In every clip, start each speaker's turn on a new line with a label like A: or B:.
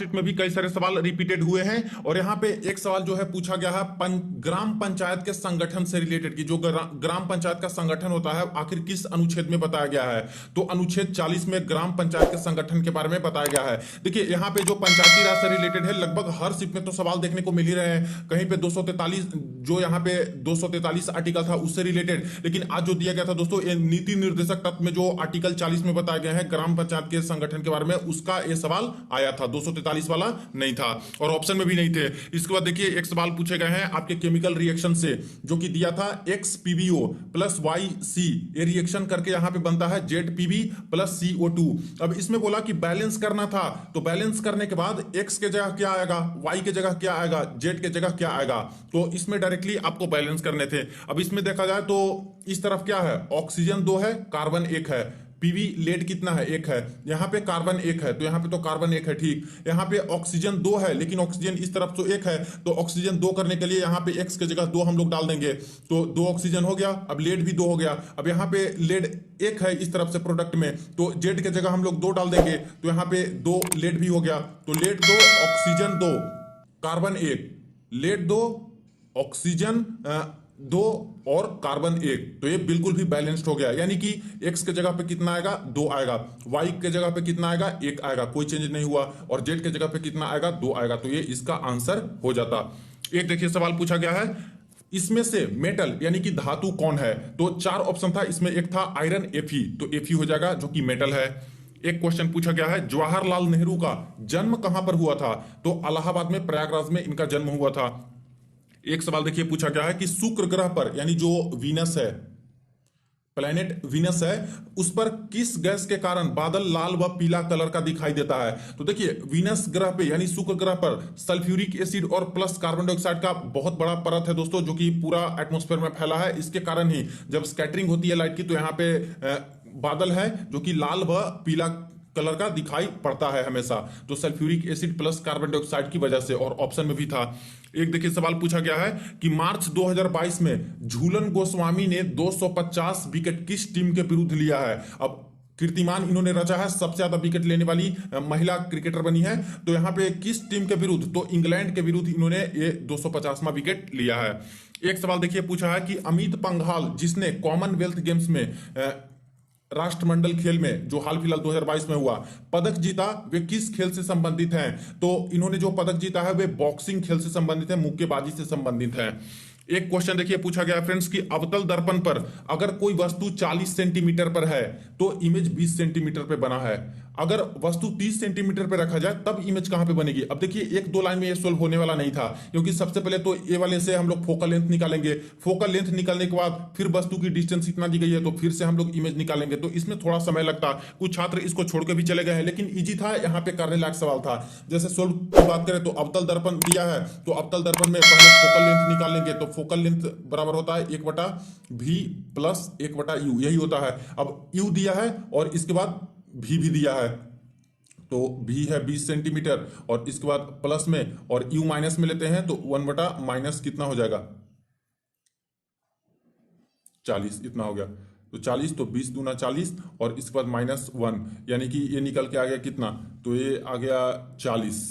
A: Sheet में भी कई सारे सवाल रिपीटेड हुए हैं और यहाँ पे एक सवाल जो है पूछा गया है ग्राम पंचायत के संगठन से रिलेटेड की जो ग्राम पंचायत का संगठन होता है आखिर किस अनुच्छेद में बताया गया है। तो अनुच्छेद 40 में ग्राम पंचायत के संगठन के बारे में बताया गया है। देखिए यहाँ पे जो पंचायती राज से रिलेटेड है लगभग हर शिफ्ट में तो सवाल देखने को मिल ही रहे हैं। कहीं पे 243 जो यहाँ पे 243 आर्टिकल था उससे रिलेटेड, लेकिन आज जो दिया गया था दोस्तों ये नीति निर्देशक तत्व में जो आर्टिकल 40 में बताया गया है ग्राम पंचायत के संगठन के बारे में उसका ये सवाल आया था। 243 वाला नहीं था और ऑप्शन में भी नहीं थे। इसके बाद देखिए एक सवाल पूछे गए हैं आपके केमिकल रिएक्शन से जो कि दिया था XPBO प्लस YC, ये रिएक्शन करके यहां पे बनता है ZPB प्लस CO2। अब इसमें बोला कि बैलेंस करना था, तो बैलेंस करने के बाद X के जगह क्या आएगा, Y के जगह क्या आएगा, Z के जगह क्या आएगा, तो इसमें डायरेक्टली आपको बैलेंस करने थे। अब इसमें देखा जाए तो इस तरफ क्या है, ऑक्सीजन 2 है, कार्बन 1 है, पीवी लेड कितना है, 1 है, यहाँ पे कार्बन 1 है तो यहाँ पे तो कार्बन 1 है, ठीक। यहाँ पे ऑक्सीजन 2 है लेकिन ऑक्सीजन इस तरफ तो 1 है, तो ऑक्सीजन 2 करने के लिए यहाँ पे X के जगह 2 हम लोग डाल देंगे तो 2 ऑक्सीजन हो गया। अब लेड भी 2 हो गया। अब यहाँ पे लेड 1 है इस तरफ से प्रोडक्ट में, तो Z के जगह हम लोग 2 डाल देंगे तो यहाँ पे 2 लेड भी हो गया। तो lead 2 oxygen 2 carbon 1, lead 2 oxygen 2 और कार्बन 1, तो ये बिल्कुल भी बैलेंस्ड हो गया। यानी कि X के जगह पे कितना आएगा, 2 आएगा, Y के जगह पे कितना आएगा, 1 आएगा, कोई चेंज नहीं हुआ, और Z के जगह पे कितना आएगा, 2 आएगा, तो ये इसका आंसर हो जाता। एक देखिए सवाल पूछा गया है इसमें से मेटल यानी कि धातु कौन है, तो 4 ऑप्शन था, इसमें एक था आयरन Fe, तो Fe हो जाएगा जो कि मेटल है। एक क्वेश्चन पूछा गया है जवाहरलाल नेहरू का जन्म कहां पर हुआ था, तो इलाहाबाद में प्रयागराज में इनका जन्म हुआ था। एक सवाल देखिए पूछा गया है कि शुक्र ग्रह पर यानी जो वीनस है, प्लेनेट वीनस है, उस पर किस गैस के कारण बादल लाल व पीला कलर का दिखाई देता है। तो देखिए वीनस ग्रह पे यानी शुक्र ग्रह पर सल्फ्यूरिक एसिड और प्लस कार्बन डाइऑक्साइड का बहुत बड़ा परत है दोस्तों जो कि पूरा एटमॉस्फेयर में फैला है। इसके कारण ही जब स्कैटरिंग होती है लाइट की तो यहाँ पे बादल है जो कि लाल व पीला कलर का दिखाई पड़ता है हमेशा, तो sulphuric acid plus carbon dioxide की वजह से, और ऑप्शन में भी था। एक देखिए सवाल पूछा गया है कि मार्च 2022 में झूलन गोस्वामी ने 250 विकेट किस टीम के विरुद्ध लिया है। अब कीर्तिमान इन्होंने रचा है, सबसे ज्यादा विकेट लेने वाली महिला क्रिकेटर बनी है, तो यहाँ पे किस टीम के विरुद्ध, तो इंग्लैंड के विरुद्ध इन्होंने ये 250वां विकेट लिया है। एक सवाल देखिए पूछा है कि अमित पंघाल जिसने कॉमनवेल्थ गेम्स में राष्ट्रमंडल खेल में जो हाल फिलहाल 2022 में हुआ पदक जीता, वे किस खेल से संबंधित हैं, तो इन्होंने जो पदक जीता है वे बॉक्सिंग खेल से संबंधित है, मुक्केबाजी से संबंधित है। एक क्वेश्चन देखिए पूछा गया फ्रेंड्स कि अवतल दर्पण पर अगर कोई वस्तु 40 सेंटीमीटर पर है तो इमेज 20 सेंटीमीटर पे बना है, अगर वस्तु 30 सेंटीमीटर पे रखा जाए तब इमेज कहां पे बनेगी। अब देखिए 1-2 लाइन में ये सोल्व होने वाला नहीं था, क्योंकि सबसे पहले तो ए वाले से हम लोग फोकल लेंथ निकालेंगे, फोकल लेंथ निकालने के बाद फिर वस्तु की डिस्टेंस इतना दी गई है तो फिर से हम लोग इमेज निकालेंगे, तो इसमें थोड़ा समय लगता। कुछ छात्र इसको छोड़ के भी चले गए हैं, लेकिन इजी था, यहाँ पे करने लायक सवाल था। जैसे सोल्व की बात करें तो अवतल दर्पण दिया है, तो अवतल दर्पण में पहले फोकल लेंथ निकालेंगे, तो फोकल लेंथ बराबर होता है 1/v प्लस 1/u, यही होता है। अब u दिया है और इसके बाद v भी दिया है, तो v है 20 सेंटीमीटर और इसके बाद प्लस में और u माइनस में लेते हैं तो 1 माइनस कितना हो जाएगा, 40 इतना हो गया, तो 40 तो 20 दूना 40 और इसके बाद -1 यानी कि ये निकल के आ गया कितना, तो ये आ गया 40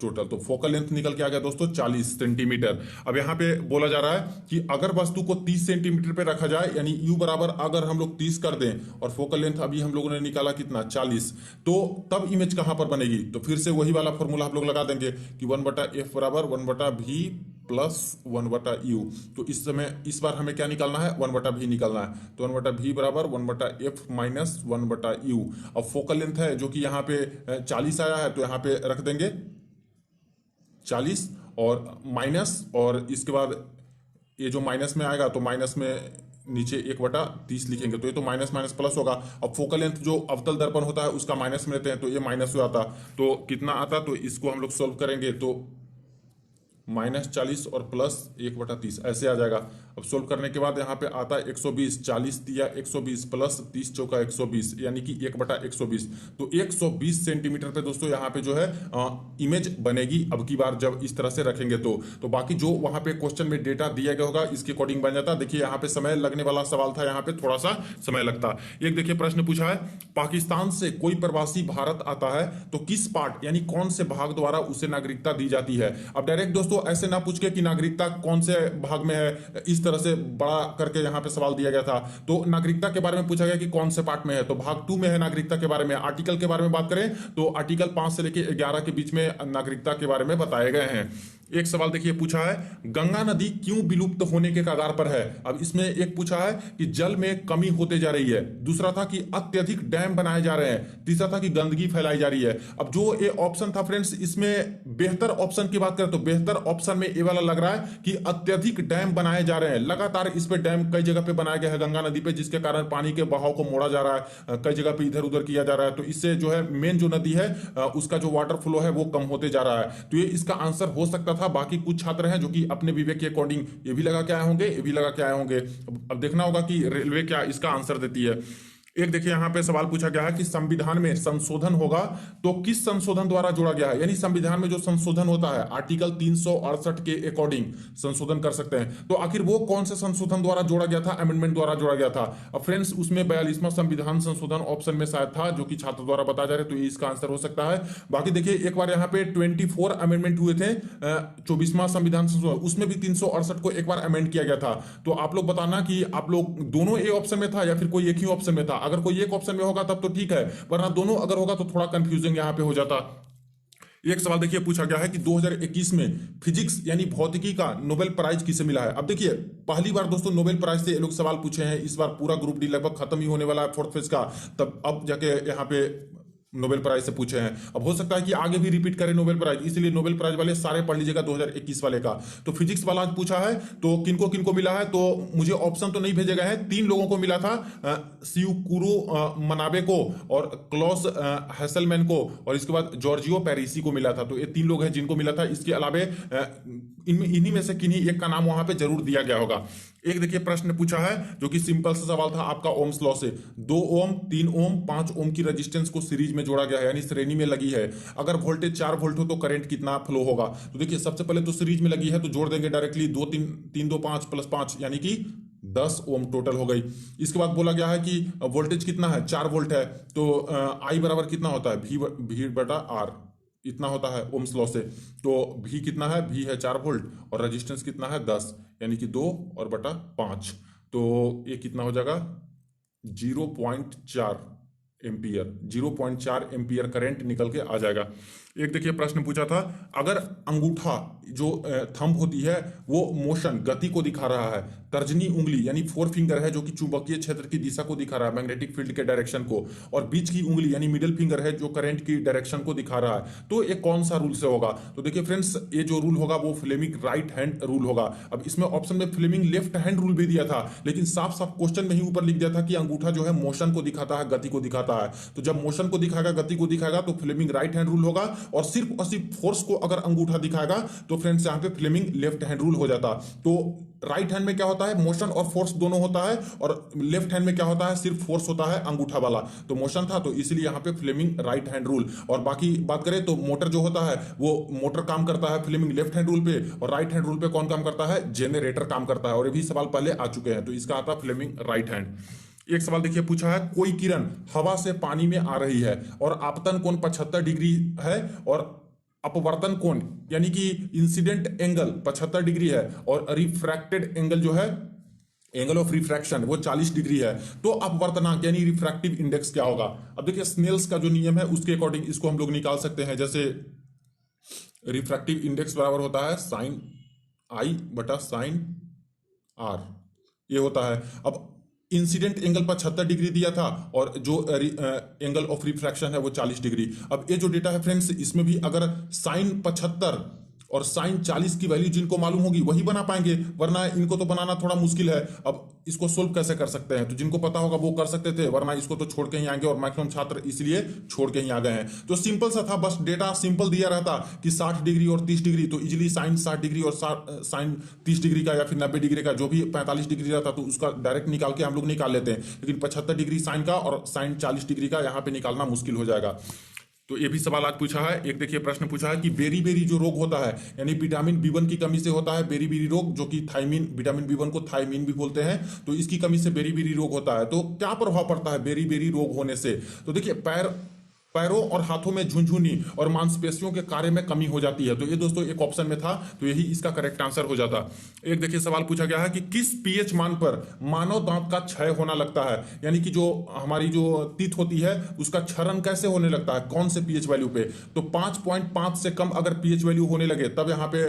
A: टोटल। तो फोकल लेंथ निकल के आ गया दोस्तों 40 सेंटीमीटर। अब यहाँ पे बोला जा रहा है कि अगर वस्तु को 30 सेंटीमीटर पे रखा जाए यानी u बराबर अगर हम लोग 30 कर दें और फोकल लेंथ अभी हम लोगों ने निकाला कितना 40, तो तब इमेज कहां पर बनेगी, तो फिर से वही वाला फॉर्मूला हम लोग लगा देंगे कि 1/f बराबर 1/v प्लस 1/u। तो इस समय इस बार हमें क्या निकालना है, 1/v निकालना है, तो 1/v बराबर 1/f माइनस 1/u। अब फोकल लेंथ है जो कि यहाँ पे 40 आया है, तो यहाँ पे रख देंगे 40 और माइनस, और इसके बाद ये जो माइनस में आएगा तो माइनस में नीचे 1/30 लिखेंगे, तो ये तो माइनस माइनस प्लस होगा। अब फोकल लेंथ जो अवतल दर्पण होता है उसका माइनस में लेते हैं तो ये माइनस हो जाता, तो कितना आता, तो इसको हम लोग सोल्व करेंगे तो -40 और +1/30 ऐसे आ जाएगा। अब सोल्व करने के बाद यहाँ पे आता है 120, 40 दिया 120 प्लस 30 चौका 120 यानी कि 1/120। तो 120 सेंटीमीटर पे दोस्तों यहाँ पे जो है इमेज बनेगी अब की बार जब इस तरह से रखेंगे तो बाकी जो वहां पे क्वेश्चन में डेटा दिया गया होगा इसके अकॉर्डिंग बन जाता। देखिए यहाँ पे समय लगने वाला सवाल था, यहाँ पे थोड़ा सा समय लगता। एक देखिए प्रश्न पूछा है, पाकिस्तान से कोई प्रवासी भारत आता है तो किस पार्ट यानी कौन से भाग द्वारा उसे नागरिकता दी जाती है। अब डायरेक्ट दोस्तों ऐसे ना पूछ के कि नागरिकता कौन से भाग में है, इस तरह से बड़ा करके यहाँ पे सवाल दिया गया था। तो नागरिकता के बारे में पूछा गया कि कौन से पार्ट में है, तो भाग 2 में है नागरिकता के बारे में। आर्टिकल के बारे में बात करें तो आर्टिकल 5 से लेकर 11 के बीच में नागरिकता के बारे में बताए गए हैं। एक सवाल देखिए पूछा है, गंगा नदी क्यों विलुप्त होने के कगार पर है। अब इसमें एक पूछा है कि जल में कमी होते जा रही है, दूसरा था कि अत्यधिक डैम बनाए जा रहे हैं, तीसरा था कि गंदगी फैलाई जा रही है। अब जो ये ऑप्शन था फ्रेंड्स, इसमें बेहतर ऑप्शन की बात करें तो बेहतर ऑप्शन में ये वाला लग रहा है कि अत्यधिक डैम बनाए जा रहे हैं। लगातार इस पे डैम कई जगह पे बनाया गया है गंगा नदी पे, जिसके कारण पानी के बहाव को मोड़ा जा रहा है, कई जगह पे इधर उधर किया जा रहा है। तो इससे जो है मेन जो नदी है उसका जो वाटर फ्लो है वो कम होते जा रहा है। तो ये इसका आंसर हो सकता था। बाकी कुछ छात्र हैं जो कि अपने विवेक के अकॉर्डिंग ये भी लगा के आए होंगे, ये भी लगा के आए होंगे। अब देखना होगा कि रेलवे क्या इसका आंसर देती है। एक देखिए यहाँ पे सवाल पूछा गया है कि संविधान में संशोधन होगा तो किस संशोधन द्वारा जोड़ा गया है। यानी संविधान में जो संशोधन होता है आर्टिकल 368 के अकॉर्डिंग संशोधन कर सकते हैं, तो आखिर वो कौन से संशोधन द्वारा जोड़ा गया था, अमेंडमेंट द्वारा जोड़ा गया था। अब फ्रेंड्स उसमें 42वां संविधान संशोधन ऑप्शन में शायद था जो कि छात्र द्वारा बताया जा रहा है, तो ये इसका आंसर हो सकता है। बाकी देखिए एक बार यहाँ पे 24 अमेंडमेंट हुए थे, 24वां संविधान संशोधन, उसमें भी 368 को एक बार अमेंड किया गया था। तो आप लोग बताना कि आप लोग दोनों ए ऑप्शन में था या फिर कोई एक ही ऑप्शन में था। अगर कोई एक ऑप्शन में होगा तब तो ठीक है, वरना दोनों अगर होगा तो थोड़ा कंफ्यूजिंग यहां पे हो जाता। एक सवाल देखिए पूछा गया है कि 2021 में फिजिक्स यानी भौतिकी का नोबेल प्राइज किसे मिला है। अब देखिए पहली बार दोस्तों नोबेल प्राइज से ये लोग सवाल पूछे हैं, इस बार पूरा ग्रुप डी लगभग खत्म ही होने वाला है फोर्थ फेज का, तब अब जाके यहाँ पे नोबेल प्राइज से पूछे हैं। अब हो सकता है कि आगे भी रिपीट करें नोबेल प्राइज, इसलिए नोबेल प्राइज वाले सारे पढ़ लीजिएगा 2021 वाले का। तो फिजिक्स वाला आज पूछा है तो किनको किनको मिला है, तो मुझे ऑप्शन तो नहीं भेजे गए हैं। 3 लोगों को मिला था, सियुकुरो मनाबे को और क्लॉस हैसलमैन को और इसके बाद जॉर्जियो पेरिसी को मिला था। तो ये 3 लोग हैं जिनको मिला था। इसके अलावे इन्हीं में से किन्हीं एक का नाम वहां पे जरूर दिया गया होगा। एक देखिए प्रश्न पूछा है जो कि सिंपल सा सवाल था आपका ओम्स लॉ से, 2 ओम 3 ओम 5 ओम की रेजिस्टेंस को सीरीज में जोड़ा गया है यानी श्रेणी में लगी है। अगर वोल्टेज 4 वोल्ट हो तो करंट कितना फ्लो होगा। तो देखिए सबसे पहले तो सीरीज में लगी है तो जोड़ देंगे डायरेक्टली, 2 3 3 2 5 प्लस 5 यानी कि 10 ओम टोटल हो गई। इसके बाद बोला गया है कि वोल्टेज कितना है, 4 वोल्ट है, तो आई बराबर कितना होता है, भी बटा आर इतना होता है ओम्स लॉ से। तो भी कितना है, भी है 4 वोल्ट और रेजिस्टेंस कितना है 10 यानी कि 2 और बटा 5, तो ये कितना हो जाएगा 0.4 एम्पियर, 0.4 एम्पियर करंट निकल के आ जाएगा। एक देखिए प्रश्न पूछा था, अगर अंगूठा जो थंब होती है वो मोशन गति को दिखा रहा है, तर्जनी उंगली यानी 4 फिंगर है जो कि चुंबकीय क्षेत्र की दिशा को दिखा रहा है, मैग्नेटिक फील्ड के डायरेक्शन को, और बीच की उंगली यानी मिडिल फिंगर है जो करंट की डायरेक्शन को दिखा रहा है, तो ये कौन सा रूल से होगा। तो देखिए फ्रेंड्स ये जो रूल होगा वो फ्लेमिंग राइट हैंड रूल होगा। अब इसमें ऑप्शन में फ्लेमिंग लेफ्ट हैंड रूल भी दिया था, लेकिन साफ साफ क्वेश्चन में ही ऊपर लिख दिया था कि अंगूठा जो है मोशन को दिखाता है, गति को दिखाता है। तो जब मोशन को दिखाएगा, गति को दिखाएगा तो फ्लेमिंग राइट हैंड रूल होगा, और सिर्फ फोर्स को अगर अंगूठा दिखाएगा तो फ्रेंड्स यहाँ पे फ्लेमिंग लेफ्ट हैंड रूल हो जाता। तो राइट हैंड में क्या होता है, मोशन और फोर्स दोनों होता है, और लेफ्ट हैंड में क्या होता है, सिर्फ फोर्स होता है अंगूठा वाला। तो मोशन था तो इसलिए यहाँ पे फ्लेमिंग राइट हैंड रूल। और बाकी बात करें तो मोटर जो होता है वो मोटर काम करता है फ्लेमिंग लेफ्ट हैंड रूल पे, और राइट हैंड रूल पे कौन काम करता है, जनरेटर काम करता है। और ये भी सवाल पहले आ चुके हैं, तो इसका आता है फ्लेमिंग राइट हैंड। एक सवाल देखिए पूछा है, कोई किरण हवा से पानी में आ रही है और आपतन कोण 75 डिग्री है और अपवर्तन कोण यानी कि इंसिडेंट एंगल 75 डिग्री है, और रिफ्रैक्टेड एंगल जो है, एंगल ऑफ रिफ्रैक्शन वो 40 डिग्री है, तो अपवर्तनांक यानी रिफ्रैक्टिव इंडेक्स क्या होगा। अब देखिए स्नेल्स का जो नियम है उसके अकॉर्डिंग इसको हम लोग निकाल सकते हैं। जैसे रिफ्रैक्टिव इंडेक्स बराबर होता है साइन आई बटा साइन आर, ये होता है। अब इंसिडेंट एंगल 75 डिग्री दिया था और जो एंगल ऑफ रिफ्रैक्शन है वो 40 डिग्री। अब ये जो डेटा है फ्रेंड्स इसमें भी अगर साइन 75 और साइन 40 की वैल्यू जिनको मालूम होगी वही बना पाएंगे, वरना इनको तो बनाना थोड़ा मुश्किल है। अब इसको सोल्व कैसे कर सकते हैं, तो जिनको पता होगा वो कर सकते थे, वरना इसको तो छोड़ के ही आएंगे, और मैक्सिमम छात्र इसलिए छोड़ के ही आ गए हैं। तो सिंपल सा था, बस डेटा सिंपल दिया रहता कि 60 डिग्री और 30 डिग्री, तो इजिली साइन 60 डिग्री और साइन 30 डिग्री का या फिर 90 डिग्री का, जो भी 45 डिग्री रहता तो उसका डायरेक्ट निकाल के हम लोग निकाल लेते हैं। लेकिन 75 डिग्री साइन का और साइन 40 डिग्री का यहाँ पे निकालना मुश्किल हो जाएगा। तो ये भी सवाल आज पूछा है। एक देखिए प्रश्न पूछा है कि बेरी बेरी जो रोग होता है, यानी विटामिन बी1 की कमी से होता है बेरी बेरी रोग, जो कि थायमीन, विटामिन बी1 को थायमीन भी बोलते हैं, तो इसकी कमी से बेरी बेरी रोग होता है। तो क्या प्रभाव पड़ता है बेरी बेरी रोग होने से, तो देखिए पैरों और हाथों में झुनझुनी और मांसपेशियों के कार्य में कमी हो जाती है। तो ये दोस्तों एक ऑप्शन में था, तो यही इसका करेक्ट आंसर हो जाता। एक देखिए सवाल पूछा गया है कि किस पीएच मान पर मानव दांत का क्षय होना लगता है, यानी कि जो हमारी जो टीथ होती है उसका क्षरण कैसे होने लगता है, कौन से पीएच वैल्यू पे, तो 5.5 से कम अगर पीएच वैल्यू होने लगे तब यहाँ पे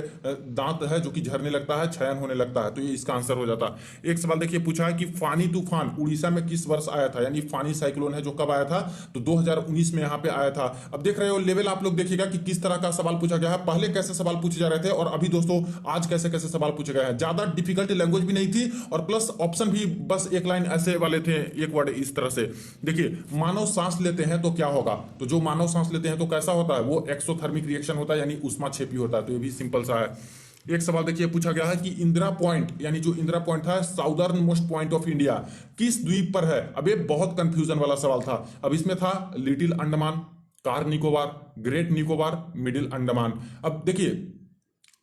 A: दांत है जो कि झरने लगता है, क्षयन होने लगता है। तो ये इसका आंसर हो जाता। एक सवाल देखिए पूछा है कि फानी तूफान उड़ीसा में किस वर्ष आया था, यानी फानी साइक्लोन है जो कब आया था, तो 2019 में यहाँ पे आया था। अब देख रहे हो लेवल, आप लोग देखिएगा कि किस तरह का सवाल पूछा गया है, पहले कैसे सवाल पूछे जा रहे थे और अभी दोस्तों आज कैसे कैसे सवाल पूछे गए हैं। ज्यादा डिफिकल्ट लैंग्वेज भी नहीं थी और प्लस ऑप्शन भी बस एक लाइन ऐसे वाले थे, एक वर्ड इस तरह से। देखिए मानव सांस लेते हैं तो क्या होगा, तो जो मानव सांस लेते हैं तो कैसा होता है, वो एक्सोथर्मिक रिएक्शन होता है, यानी ऊष्माक्षेपी होता है। तो ये भी सिंपल सा है। एक सवाल देखिए पूछा गया है कि इंदिरा पॉइंट, यानी जो इंदिरा पॉइंट था southern most point of India, किस द्वीप पर है। अब ये बहुत कंफ्यूजन वाला सवाल था। अब इसमें था little Andaman, car Nicobar, great Nicobar, middle Andaman. अब देखिए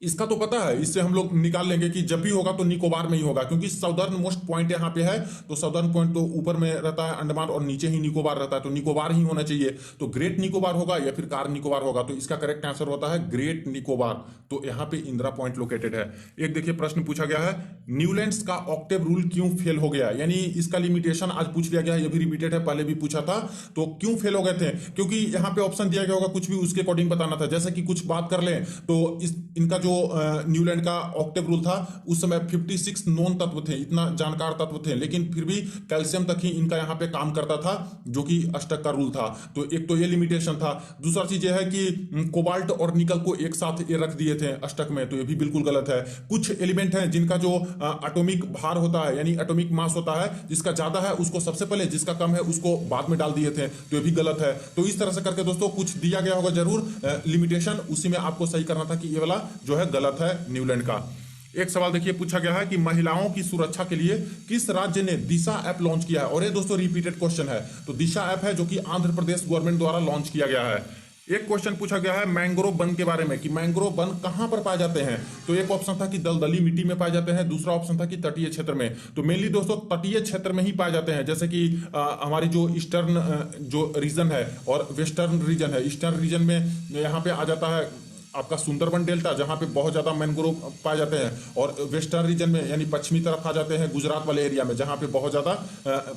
A: इसका तो पता है, इससे हम लोग निकाल लेंगे कि जब भी होगा तो निकोबार में ही होगा, क्योंकि साउदर्न मोस्ट पॉइंट यहाँ पे है, तो साउदर्न पॉइंट तो ऊपर में रहता है अंडमान और नीचे ही निकोबार रहता है, तो निकोबार ही होना चाहिए। तो ग्रेट निकोबार होगा या फिर कार निकोबार होगा, तो इसका करेक्ट आंसर होता है ग्रेट निकोबार। तो यहाँ पे इंदिरा पॉइंट लोकेटेड है। एक देखिए प्रश्न पूछा गया है न्यूलैंड्स का ऑक्टेव रूल क्यों फेल हो गया, यानी इसका लिमिटेशन आज पूछ लिया गया है, ये भी रिपीटेड है, पहले भी पूछा था। तो क्यों फेल हो गए थे, क्योंकि यहाँ पे ऑप्शन दिया गया होगा कुछ भी उसके अकॉर्डिंग बताना था। जैसे कि कुछ बात कर लें तो इनका जो न्यूलैंड का ऑक्टेव रूल था, उस समय 56 नॉन तत्व थे, इतना जानकार तत्व थे, लेकिन फिर भी कैल्शियम तक ही इनका यहाँ पे काम करता था, जो कि अष्टक का रूल था। तो एक तो ये लिमिटेशन था। दूसरा चीज ये है कि कोबाल्ट और निकल को एक साथ ये रख दिए थे अष्टक में, तो ये भी बिल्कुल गलत है। कुछ एलिमेंट हैं जिनका जो एटॉमिक भार होता है, यानी एटॉमिक मास होता है, जिसका ज्यादा है उसको सबसे पहले, जिसका कम है उसको बाद में डाल दिए थे, तो ये भी गलत है। तो इस तरह से करके दोस्तों कुछ दिया गया होगा जरूर लिमिटेशन, उसी में आपको सही करना था कि ये वाला जो है गलत है न्यूलैंड का। एक सवाल देखिए पूछा गया है कि महिलाओं की सुरक्षा के लिए किस राज्य ने दिशा ऐप लॉन्च किया है, और ये दोस्तों रिपीटेड क्वेश्चन है। तो दिशा ऐप है जो कि आंध्र प्रदेश गवर्नमेंट द्वारा लॉन्च किया गया है। एक क्वेश्चन पूछा गया है मैंग्रोव वन के बारे में कि मैंग्रोव वन कहां पर पाए जाते हैं, तो एक ऑप्शन था कि दलदली मिट्टी में पाए जाते हैं, दूसरा ऑप्शन था कि तटीय क्षेत्र में। तो मेनली दोस्तों तटीय क्षेत्र में ही पाए जाते हैं, जैसे कि हमारी जो ईस्टर्न जो रीजन है और वेस्टर्न रीजन है। ईस्टर्न रीजन में यहाँ पे आ जाता है आपका सुंदरबन डेल्टा, जहां पे बहुत ज्यादा मैंग्रोव पाए जाते हैं, और वेस्टर्न रीजन में यानी पश्चिमी तरफ आ जाते हैं गुजरात वाले एरिया में, जहां पे बहुत ज्यादा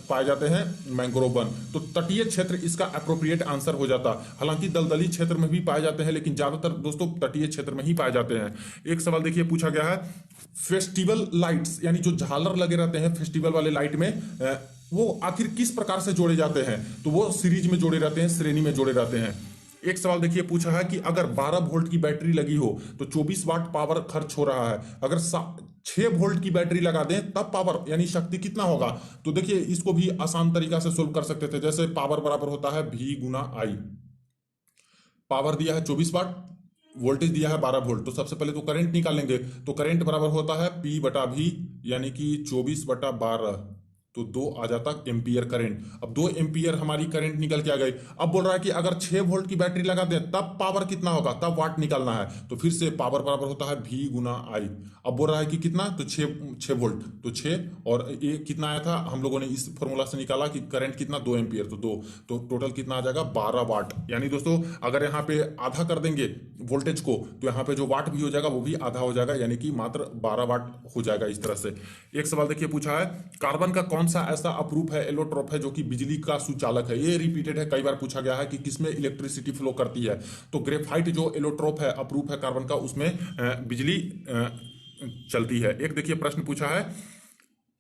A: पाए जाते हैं मैंग्रोव वन। तो तटीय क्षेत्र इसका अप्रोप्रिएट आंसर हो जाता। हालांकि दलदली क्षेत्र में भी पाए जाते हैं, लेकिन ज्यादातर दोस्तों तटीय क्षेत्र में ही पाए जाते हैं। एक सवाल देखिए पूछा गया है फेस्टिवल लाइट्स, यानी जो झालर लगे रहते हैं फेस्टिवल वाले लाइट में, वो आखिर किस प्रकार से जोड़े जाते हैं, तो वो सीरीज में जोड़े रहते हैं, श्रेणी में जोड़े रहते हैं। एक सवाल देखिए पूछा है कि अगर 12 वोल्ट की बैटरी लगी हो तो 24 वाट पावर खर्च हो रहा है, अगर 6 वोल्ट की बैटरी लगा दें तब पावर यानी शक्ति कितना होगा। तो देखिए इसको भी आसान तरीका से सोल्व कर सकते थे। जैसे पावर बराबर होता है V गुना I, पावर दिया है 24 वाट, वोल्टेज दिया है 12 वोल्ट, तो सबसे पहले तो करंट निकालेंगे। तो करंट बराबर होता है P बटा V, यानी कि 24 बटा 12, तो 2 आ जाता एम्पियर करंट। अब 2 एम्पियर हमारी करंट निकल के आ गई। अब बोल रहा है कि अगर 6 वोल्ट की बैटरी लगा दें तब पावर कितना होगा, तब वाट निकालना है। तो फिर से पावर बराबर होता है V गुना I। अब बोल रहा है कि कितना, तो 6 वोल्ट, तो 6 और ये कितना आया था, हम लोगों ने इस फॉर्मूला से निकाला कि करंट कितना 2 एम्पियर, तो 2, तो टोटल कितना आ जाएगा 12 वाट। यानी दोस्तों अगर यहाँ पे आधा कर देंगे वोल्टेज को, तो यहाँ पे जो वाट भी हो जाएगा वो भी आधा हो जाएगा, यानी कि मात्र 12 वाट हो जाएगा इस तरह से। एक सवाल देखिए पूछा है कार्बन का कौन सा ऐसा अप्रूप है एलोट्रोप है जो कि बिजली का सुचालक है। ये रिपीटेड है, कई बार पूछा गया है कि किसमें इलेक्ट्रिसिटी फ्लो करती है। तो ग्रेफाइट जो एलोट्रोप है, अप्रूप है कार्बन का, उसमें बिजली चलती है। एक देखिए प्रश्न पूछा है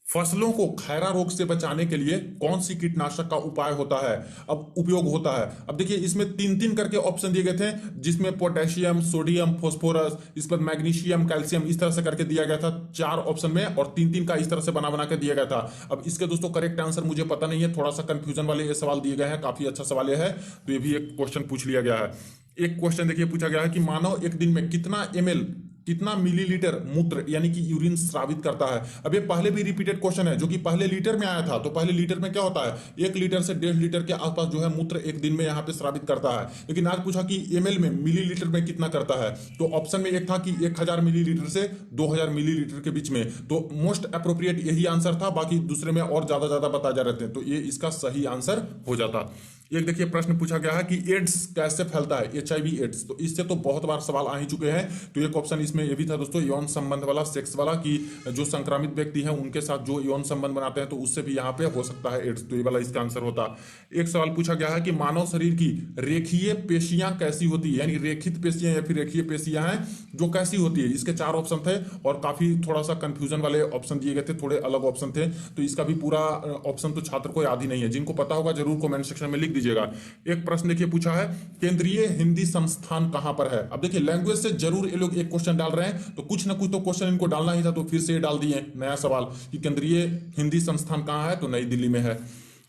A: फसलों को खैरा रोग से बचाने के लिए कौन सी कीटनाशक का उपाय होता है, अब उपयोग होता है। अब देखिए इसमें तीन तीन करके ऑप्शन दिए गए थे, जिसमें पोटेशियम, सोडियम, फास्फोरस, इस पर मैग्नीशियम, कैल्शियम, इस तरह से करके दिया गया था चार ऑप्शन में, और तीन तीन का इस तरह से बना बना के दिया गया था। अब इसके दोस्तों करेक्ट आंसर मुझे पता नहीं है, थोड़ा सा कंफ्यूजन वाले ये सवाल दिए गए हैं, काफी अच्छा सवाल ये है, तो ये भी एक क्वेश्चन पूछ लिया गया है। एक क्वेश्चन देखिए पूछा गया है कि मानव एक दिन में कितना ml, कितना मिलीलीटर मूत्र यानी कि यूरिन स्रावित करता है। अब ये पहले भी रिपीटेड क्वेश्चन है, जो कि पहले लीटर में आया था। तो पहले लीटर में क्या होता है, 1 लीटर से 1.5 लीटर के आसपास जो है मूत्र एक दिन में यहाँ पे स्रावित करता है। लेकिन आज पूछा कि ml में, मिलीलीटर में कितना करता है। तो ऑप्शन में एक था कि 1000 मिलीलीटर से 2000 मिलीलीटर के बीच में। तो मोस्ट अप्रोप्रिएट यही आंसर था, बाकी दूसरे में और ज्यादा बताए जा रहे थे, तो ये इसका सही आंसर हो जाता। एक देखिए प्रश्न पूछा गया है कि एड्स कैसे फैलता है, HIV एड्स। तो इससे तो बहुत बार सवाल आ ही चुके हैं। तो एक ऑप्शन इसमें ये भी था दोस्तों, यौन संबंध वाला, सेक्स वाला, कि जो संक्रामित व्यक्ति है उनके साथ जो यौन संबंध बनाते हैं तो उससे भी यहाँ पे हो सकता है एड्स। तो ये वाला इसका आंसर होता। एक सवाल पूछा गया है कि मानव शरीर की रेखीय पेशियां कैसी होती है, यानी रेखित पेशियां या फिर रेखीय पेशियां हैं जो कैसी होती है। इसके 4 ऑप्शन थे और काफी थोड़ा सा कंफ्यूजन वाले ऑप्शन दिए गए थे, थोड़े अलग ऑप्शन थे। तो इसका भी पूरा ऑप्शन तो छात्र को याद ही नहीं है, जिनको पता होगा जरूर कमेंट सेक्शन में लिख दीजिएगा। एक प्रश्न देखिए पूछा है, केंद्रीय हिंदी संस्थान कहां पर है। अब देखिए लैंग्वेज से जरूर ये लोग एक क्वेश्चन डाल रहे हैं, तो कुछ ना कुछ तो क्वेश्चन इनको डालना ही था, तो फिर से ये डाल दिए नया सवाल कि केंद्रीय हिंदी संस्थान कहां है, तो नई दिल्ली में है।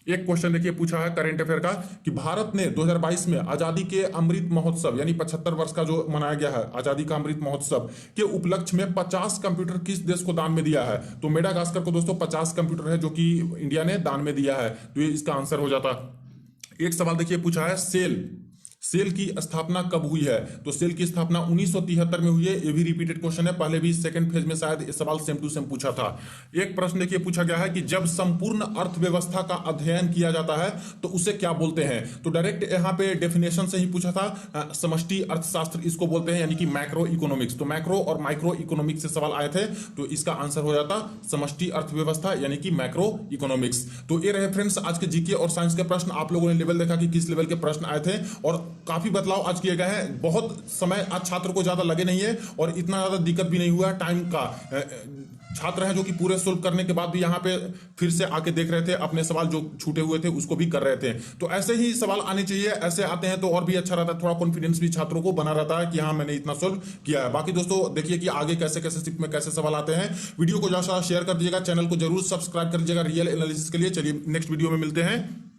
A: एक क्वेश्चन देखिए पूछा है करंट अफेयर का कि भारत ने 2022 में आजादी के अमृत महोत्सव यानी 75 वर्ष का जो मनाया गया है आजादी का अमृत महोत्सव के उपलक्ष्य में 50 कंप्यूटर किस देश को दान में दिया है। तो मेडागास्कर को दोस्तों 50 कंप्यूटर है जो कि इंडिया ने दान में दिया है, तो ये इसका आंसर हो जाता। एक सवाल देखिए पूछा है, सेल की स्थापना कब हुई है। तो सेल की स्थापना 1973 में हुई है। ये भी रिपीटेड क्वेश्चन है, पहले भी सेकंड फेज में शायद ये सवाल सेम टू सेम पूछा था। एक प्रश्न देखिए पूछा गया है कि जब संपूर्ण अर्थव्यवस्था का अध्ययन किया जाता है तो उसे क्या बोलते हैं। तो डायरेक्ट यहाँ पे डेफिनेशन से ही पूछा था, समष्टि अर्थशास्त्र इसको बोलते हैं, यानी कि मैक्रो इकोनॉमिक्स। तो मैक्रो और माइक्रो इकोनॉमिक्स से सवाल आए थे, तो इसका आंसर हो जाता समष्टि अर्थव्यवस्था यानी कि मैक्रो इकोनॉमिक्स। तो ये रहे फ्रेंड्स आज के जीके और साइंस के प्रश्न। आप लोगों ने लेवल देखा कि किस लेवल के प्रश्न आए थे, और काफी बदलाव आज किए गए हैं। बहुत समय आज छात्र को ज्यादा लगे नहीं है और इतना ज्यादा दिक्कत भी नहीं हुआ टाइम का। छात्र हैं जो कि पूरे सोल्व करने के बाद भी यहाँ पे फिर से आके देख रहे थे, अपने सवाल जो छूटे हुए थे उसको भी कर रहे थे। तो ऐसे ही सवाल आने चाहिए, ऐसे आते हैं तो और भी अच्छा रहता है, थोड़ा कॉन्फिडेंस भी छात्रों को बना रहता है कि हाँ मैंने इतना सोल्व किया है। बाकी दोस्तों देखिए कि आगे कैसे कैसे शिफ्ट में कैसे सवाल आते हैं। वीडियो को ज्यादा शेयर कर दीजिएगा, चैनल को जरूर सब्सक्राइब कर दीजिएगा रियल एनालिसिस के लिए। चलिए नेक्स्ट वीडियो में मिलते हैं।